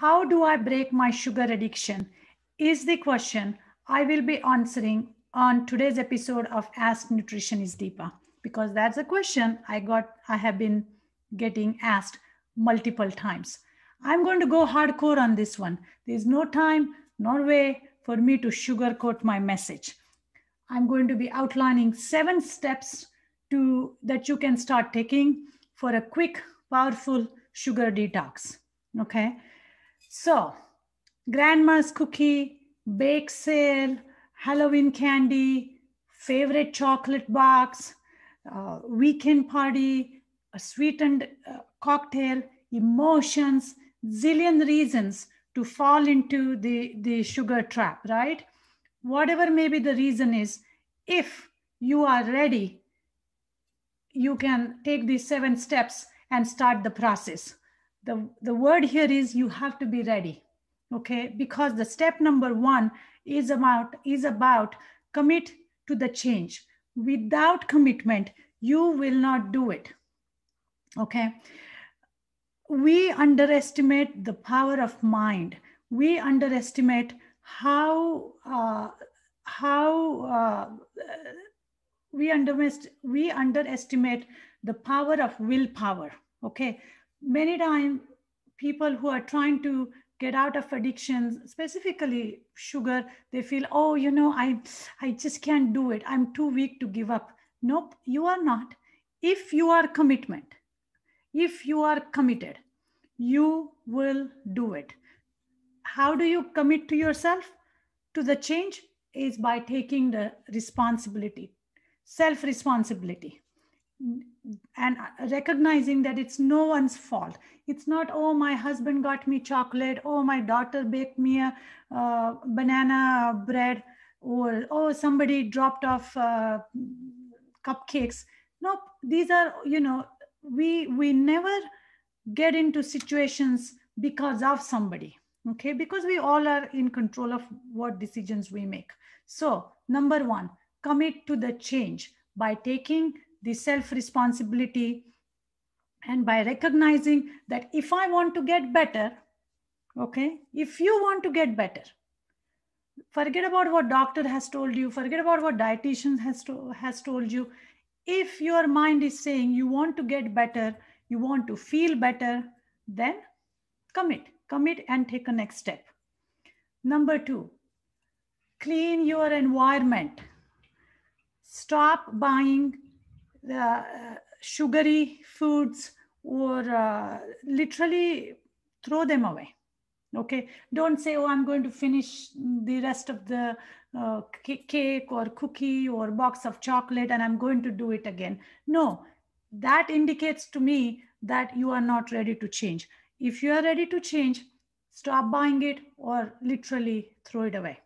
How do I break my sugar addiction? Is the question I will be answering on today's episode of Ask Nutritionist Deepa, because that's a question I have been getting asked multiple times. I'm going to go hardcore on this one. There's no time nor way for me to sugarcoat my message. I'm going to be outlining 7 steps that you can start taking for a quick, powerful sugar detox. Okay. So, grandma's cookie, bake sale, Halloween candy, favorite chocolate box, weekend party, a sweetened cocktail, emotions, zillion reasons to fall into the sugar trap, right? Whatever maybe the reason is, if you are ready, you can take these 7 steps and start the process. The word here is you have to be ready, okay? Because the step number 1 is about commit to the change. Without commitment, you will not do it, okay? We underestimate the power of mind. We underestimate how we underestimate the power of willpower. Okay, many times people who are trying to get out of addictions, specifically sugar, they feel, oh, I just can't do it, I'm too weak to give up. Nope, you are not. If you are commitment, if you are committed, you will do it. How do you commit to yourself to the change? Is by taking the responsibility, self responsibility, and recognizing that it's no one's fault. It's not, oh, my husband got me chocolate, oh, my daughter baked me a banana bread, or oh, somebody dropped off cupcakes. Nope, these are, we never get into situations because of somebody, okay? Because we all are in control of what decisions we make. So number 1, commit to the change by taking the self responsibility and by recognizing that if I want to get better, okay, if you want to get better, forget about what doctor has told you, forget about what dietitian has told you. If your mind is saying you want to get better, you want to feel better, then commit and take a next step. Number 2, clean your environment. Stop buying sugary foods, or literally throw them away. Okay, don't say, oh, I'm going to finish the rest of the cake or cookie or box of chocolate and I'm going to do it again. No, that indicates to me that you are not ready to change. If you are ready to change, stop buying it or literally throw it away.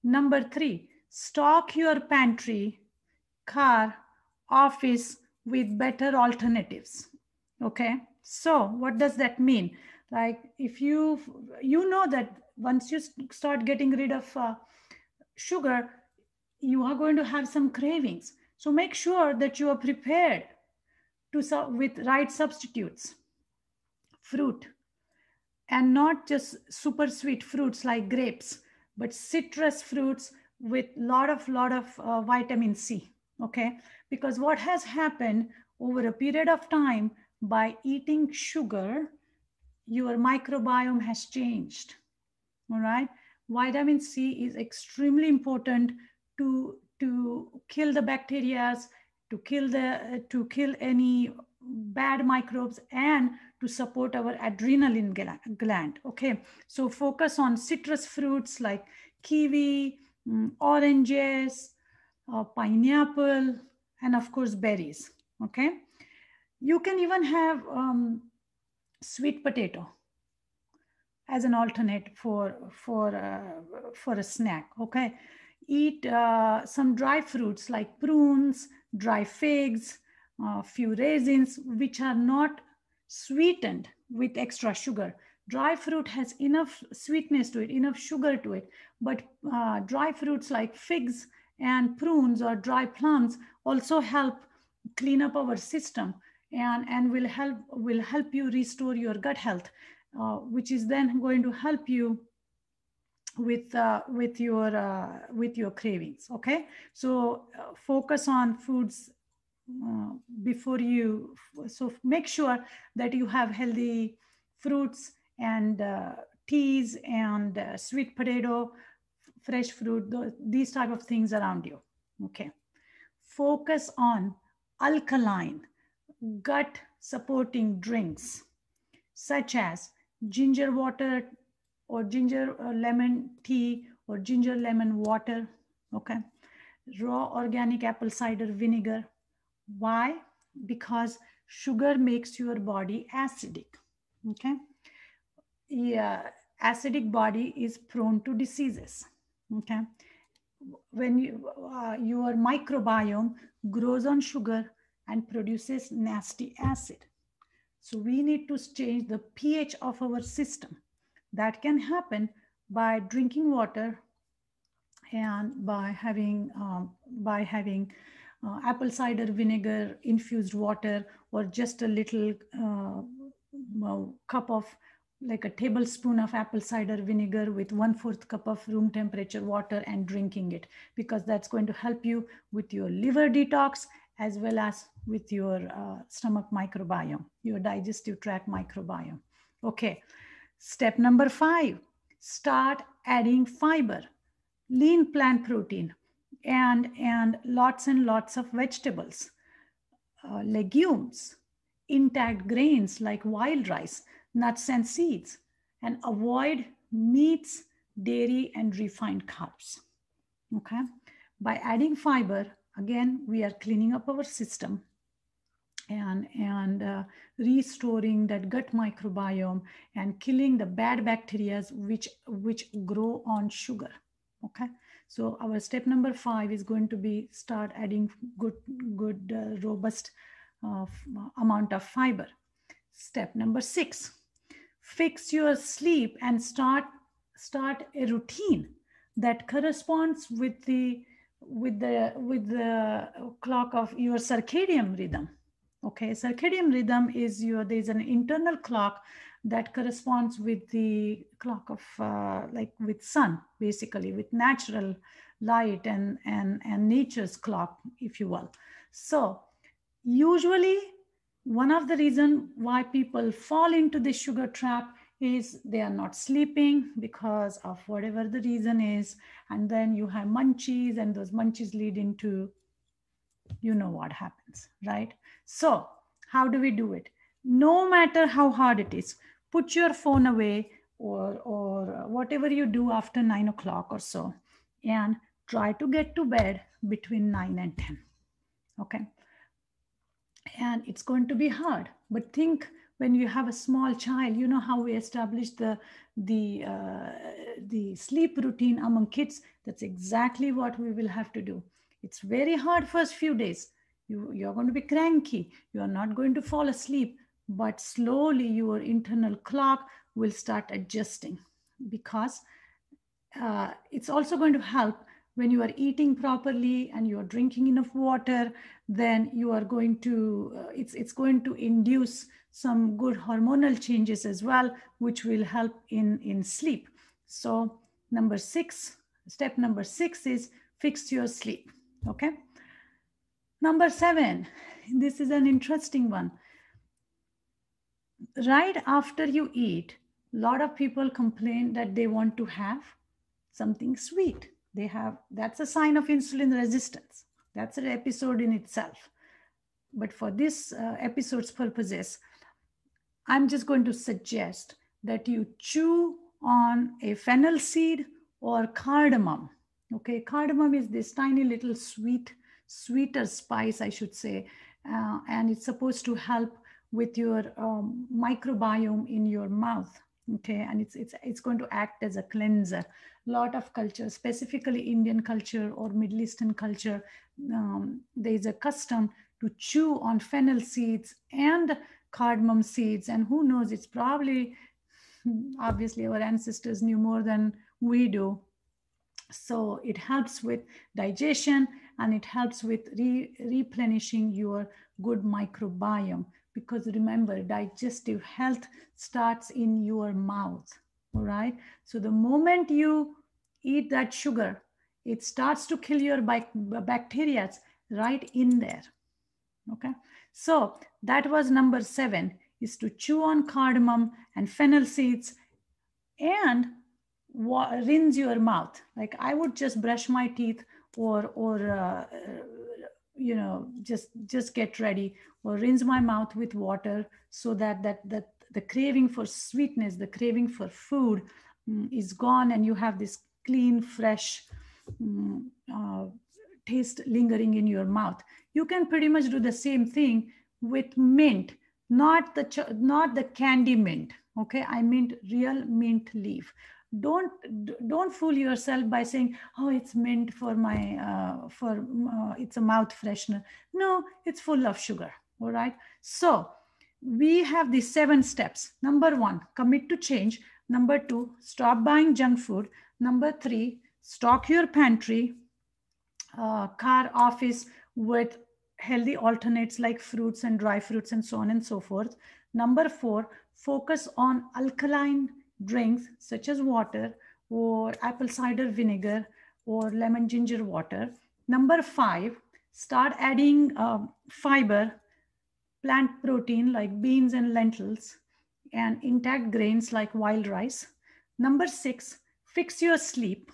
Number 3, stock your pantry, car, office with better alternatives. Okay, so what does that mean? Like, if you know that once you start getting rid of sugar, you are going to have some cravings. So make sure that you are prepared with right substitutes. Fruit, and not just super sweet fruits like grapes, but citrus fruits with lot of vitamin C. Okay, because what has happened over a period of time, by eating sugar, your microbiome has changed. All right, vitamin C is extremely important to kill the bacteria, to kill any bad microbes, and to support our adrenaline gland. Okay, so focus on citrus fruits like kiwi, oranges, pineapple, and of course berries. Okay, you can even have sweet potato as an alternate for a snack. Okay, eat some dry fruits like prunes, dry figs, a few raisins, which are not sweetened with extra sugar. Dry fruit has enough sweetness to it, enough sugar to it, but dry fruits like figs and prunes or dry plums also help clean up our system, and will help you restore your gut health. which is then going to help you with your cravings. Okay, so focus on foods before you. So make sure that you have healthy fruits and teas and sweet potato, fresh fruit, these type of things around you. Okay, focus on alkaline, gut supporting drinks such as ginger water or ginger lemon tea or ginger lemon water. Okay, raw organic apple cider vinegar. Why? Because sugar makes your body acidic. Okay, yeah, acidic body is prone to diseases. Okay, when your microbiome grows on sugar and produces nasty acid. So we need to change the pH of our system. That can happen by drinking water and by having apple cider vinegar infused water, or just a little cup of, like a tablespoon of apple cider vinegar with 1/4 cup of room temperature water and drinking it, because that's going to help you with your liver detox as well as with your stomach microbiome, your digestive tract microbiome. Okay, step number 5, start adding fiber, lean plant protein, and lots of vegetables, legumes, intact grains like wild rice, nuts and seeds, and avoid meats, dairy, and refined carbs. Okay, by adding fiber, again we are cleaning up our system and restoring that gut microbiome and killing the bad bacteria which grow on sugar. Okay, so our step number 5 is going to be start adding good robust amount of fiber. Step number 6, fix your sleep and start a routine that corresponds with the clock of your circadian rhythm. Okay, circadian rhythm is there's an internal clock that corresponds with the clock of like with sun, basically with natural light and nature's clock, if you will. So usually one of the reasons why people fall into the sugar trap is they are not sleeping because of whatever the reason is, and then you have munchies, and those munchies lead into, you know what happens, right? So how do we do it? No matter how hard it is, put your phone away, or whatever you do after 9 o'clock or so, and try to get to bed between 9 and 10. Okay, and it's going to be hard, but think, when you have a small child, you know how we establish the sleep routine among kids. That's exactly what we will have to do. It's very hard first few days. You're going to be cranky, you're not going to fall asleep, but slowly your internal clock will start adjusting, because it's also going to help when you are eating properly and you are drinking enough water. Then you are going to it's going to induce some good hormonal changes as well, which will help in sleep. So step number 6 is fix your sleep. Okay, number 7, this is an interesting one. Right after you eat, a lot of people complain that they want to have something sweet. That's a sign of insulin resistance. That's an episode in itself. But for this episode's purposes, I'm just going to suggest that you chew on a fennel seed or cardamom. Okay, cardamom is this tiny little sweeter spice, I should say, and it's supposed to help with your microbiome in your mouth. Okay, and it's going to act as a cleanser. A lot of culture, specifically Indian culture or Middle Eastern culture, there is a custom to chew on fennel seeds and cardamom seeds, and who knows, it's probably, obviously our ancestors knew more than we do. So it helps with digestion, and it helps with replenishing your good microbiome, because remember, digestive health starts in your mouth. All right. So the moment you eat that sugar, it starts to kill your bacteria right in there. Okay. So that was number 7, is to chew on cardamom and fennel seeds and rinse your mouth. Like I would just brush my teeth or you know, just get ready or rinse my mouth with water, so that the craving for sweetness, the craving for food is gone, and you have this clean, fresh taste lingering in your mouth. You can pretty much do the same thing with mint, not the candy mint. Okay, I meant real mint leaf. Don't fool yourself by saying, oh, it's mint for my it's a mouth freshener. No, it's full of sugar. All right. So we have these 7 steps. Number 1, commit to change. Number 2, stop buying junk food. Number 3, stock your pantry, car, office with healthy alternates like fruits and dry fruits and so on and so forth. Number 4, focus on alkaline drinks such as water or apple cider vinegar or lemon ginger water. Number 5, start adding fiber, plant protein like beans and lentils, and intact grains like wild rice. Number 6, fix your sleep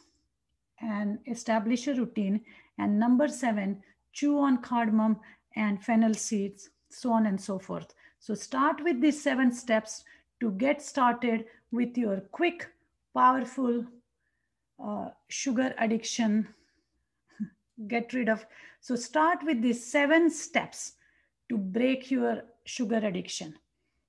and establish a routine. And number 7, chew on cardamom and fennel seeds, so on and so forth. So start with these 7 steps to get started with your quick, powerful sugar addiction. Get rid of. So start with these 7 steps to break your sugar addiction.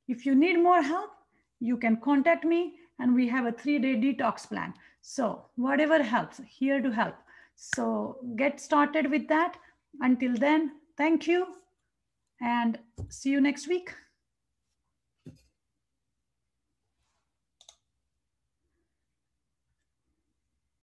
If you need more help, you can contact me, and we have a 3-day detox plan. So whatever helps, here to help. So get started with that. Until then, thank you and see you next week.